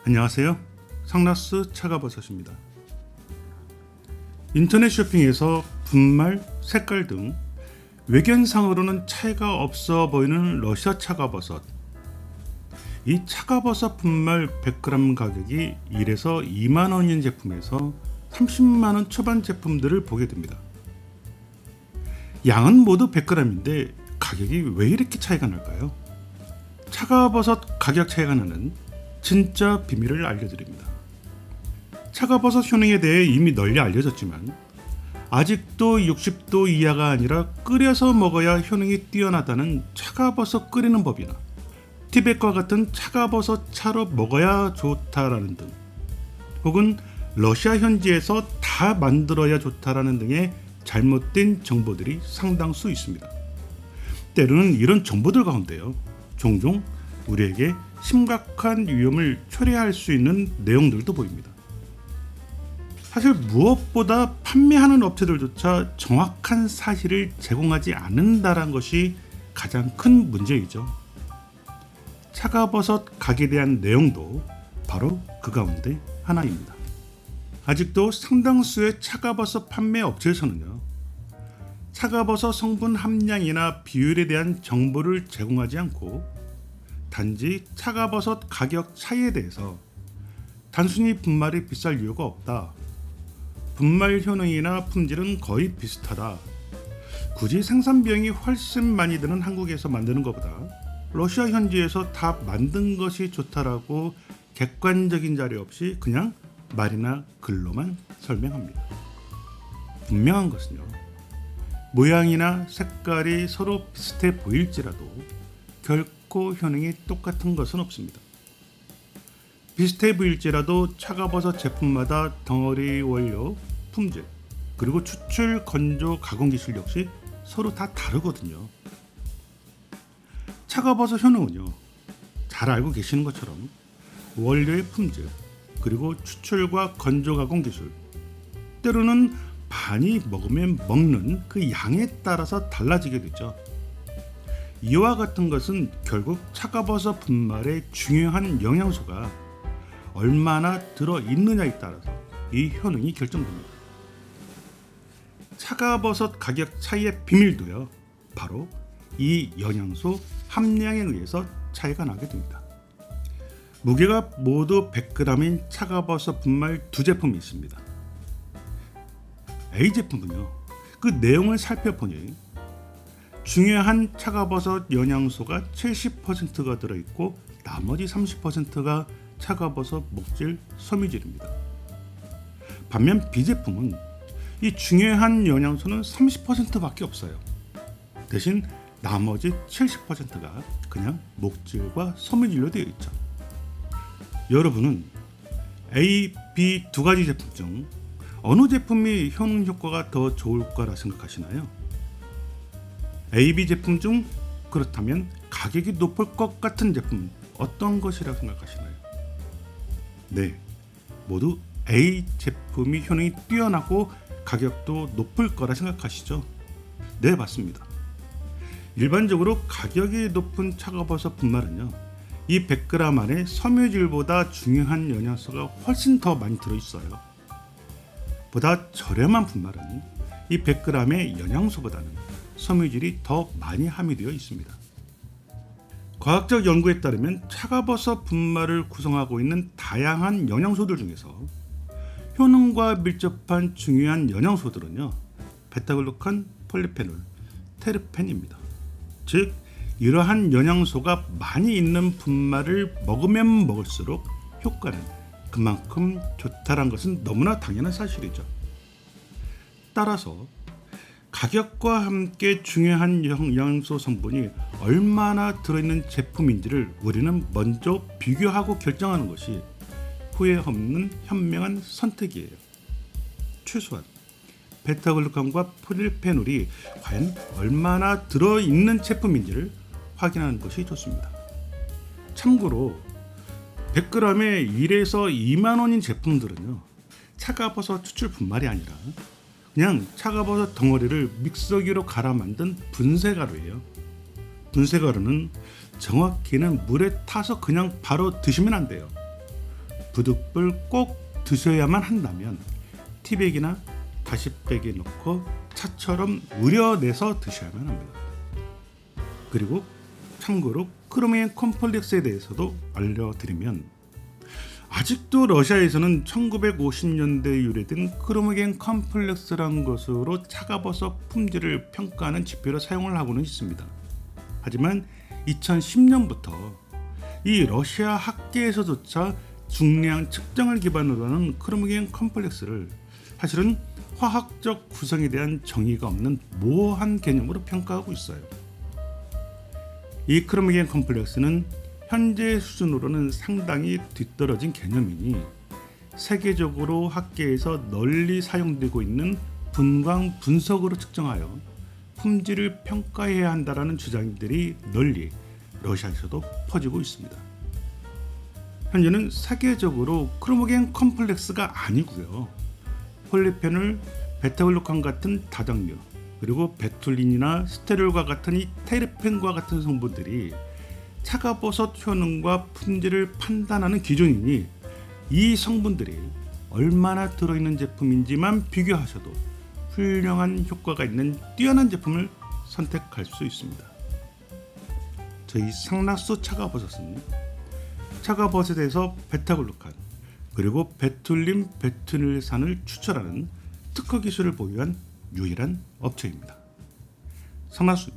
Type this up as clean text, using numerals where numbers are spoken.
안녕하세요. 상라스 차가버섯입니다. 인터넷 쇼핑에서 분말, 색깔 등 외견상으로는 차이가 없어 보이는 러시아 차가버섯. 이 차가버섯 분말 100g 가격이 1에서 2만원인 제품에서 30만원 초반 제품들을 보게 됩니다. 양은 모두 100g인데 가격이 왜 이렇게 차이가 날까요? 차가버섯 가격 차이가 나는 진짜 비밀을 알려드립니다. 차가버섯 효능에 대해 이미 널리 알려졌지만 아직도 60도 이하가 아니라 끓여서 먹어야 효능이 뛰어나다는 차가버섯 끓이는 법이나 티백과 같은 차가버섯 차로 먹어야 좋다라는 등, 혹은 러시아 현지에서 다 만들어야 좋다라는 등의 잘못된 정보들이 상당수 있습니다. 때로는 이런 정보들 가운데요, 종종 우리에게 심각한 위험을 초래할 수 있는 내용들도 보입니다. 사실 무엇보다 판매하는 업체들조차 정확한 사실을 제공하지 않는다는 것이 가장 큰 문제이죠. 차가버섯 각에 대한 내용도 바로 그 가운데 하나입니다. 아직도 상당수의 차가버섯 판매 업체에서는요, 차가버섯 성분 함량이나 비율에 대한 정보를 제공하지 않고 단지 차가버섯 가격 차이에 대해서 단순히 분말이 비쌀 이유가 없다, 분말 효능이나 품질은 거의 비슷하다, 굳이 생산 비용이 훨씬 많이 드는 한국에서 만드는 것보다 러시아 현지에서 다 만든 것이 좋다라고 객관적인 자료 없이 그냥 말이나 글로만 설명합니다. 분명한 것은요, 모양이나 색깔이 서로 비슷해 보일지라도 결코 효능이 똑같은 것은 없습니다. 비슷해 보일지라도 차가버섯 제품마다 덩어리 원료, 품질, 그리고 추출, 건조, 가공 기술 역시 서로 다 다르거든요. 차가버섯 효능은요, 잘 알고 계시는 것처럼 원료의 품질, 그리고 추출과 건조 가공 기술, 때로는 많이 먹으면 먹는 그 양에 따라서 달라지게 되죠. 이와 같은 것은 결국 차가버섯 분말의 중요한 영양소가 얼마나 들어있느냐에 따라서 이 효능이 결정됩니다. 차가버섯 가격 차이의 비밀도요, 바로 이 영양소 함량에 의해서 차이가 나게 됩니다. 무게가 모두 100g인 차가버섯 분말 두 제품이 있습니다. A 제품은요, 그 내용을 살펴보니 중요한 차가버섯 영양소가 70%가 들어있고 나머지 30%가 차가버섯 목질, 섬유질입니다. 반면 B 제품은 이 중요한 영양소는 30%밖에 없어요. 대신 나머지 70%가 그냥 목질과 섬유질로 되어 있죠. 여러분은 A, B 두 가지 제품 중 어느 제품이 효능 효과가 더 좋을 거라 생각하시나요? A, B 제품 중 그렇다면 가격이 높을 것 같은 제품은 어떤 것이라고 생각하시나요? 네, 모두 A 제품이 효능이 뛰어나고 가격도 높을 거라 생각하시죠? 네, 맞습니다. 일반적으로 가격이 높은 차가버섯 분말은요, 이 100g 안에 섬유질보다 중요한 영양소가 훨씬 더 많이 들어있어요. 보다 저렴한 분말은 이 100g의 영양소보다는 섬유질이 더 많이 함유되어 있습니다. 과학적 연구에 따르면 차가버섯 분말을 구성하고 있는 다양한 영양소들 중에서 효능과 밀접한 중요한 영양소들은요, 베타글루칸, 폴리페놀, 테르펜입니다. 즉, 이러한 영양소가 많이 있는 분말을 먹으면 먹을수록 효과는 그만큼 좋다는 것은 너무나 당연한 사실이죠. 따라서 가격과 함께 중요한 영양소 성분이 얼마나 들어있는 제품인지를 우리는 먼저 비교하고 결정하는 것이 후회 없는 현명한 선택이에요. 최소한 베타글루칸과 폴리페놀이 과연 얼마나 들어있는 제품인지를 확인하는 것이 좋습니다. 참고로 100g에 1에서 2만원인 제품들은요, 차가버섯 추출 분말이 아니라 그냥 차가버섯 덩어리를 믹서기로 갈아 만든 분쇄가루예요. 분쇄가루는 정확히는 물에 타서 그냥 바로 드시면 안 돼요. 부득불 꼭 드셔야만 한다면 티백이나 가시백에 넣고 차처럼 우려내서 드셔야만 합니다. 그리고 참고로 크로미엔 컴플렉스에 대해서도 알려드리면 아직도 러시아에서는 1950년대에 유래된 크로미겐 컴플렉스라는 것으로 차가버섯 품질을 평가하는 지표로 사용을 하고는 있습니다. 하지만 2010년부터 이 러시아 학계에서조차 중량 측정을 기반으로 하는 크로미겐 컴플렉스를 사실은 화학적 구성에 대한 정의가 없는 모호한 개념으로 평가하고 있어요. 이 크로미겐 컴플렉스는 현재 수준으로는 상당히 뒤떨어진 개념이니 세계적으로 학계에서 널리 사용되고 있는 분광 분석으로 측정하여 품질을 평가해야 한다라는 주장들이 널리 러시아에서도 퍼지고 있습니다. 현재는 세계적으로 크로모겐 컴플렉스가 아니고요. 폴리페놀, 베타글루칸 같은 다당류, 그리고 베툴린이나 스테롤과 같은 이 테르펜과 같은 성분들이 차가버섯 효능과 품질을 판단하는 기준이니 이 성분들이 얼마나 들어있는 제품인지만 비교하셔도 훌륭한 효과가 있는 뛰어난 제품을 선택할 수 있습니다. 저희 상락수 차가버섯은 차가버섯에서 베타글루칸 그리고 베툴린 베투닐산을 추출하는 특허 기술을 보유한 유일한 업체입니다. 상락수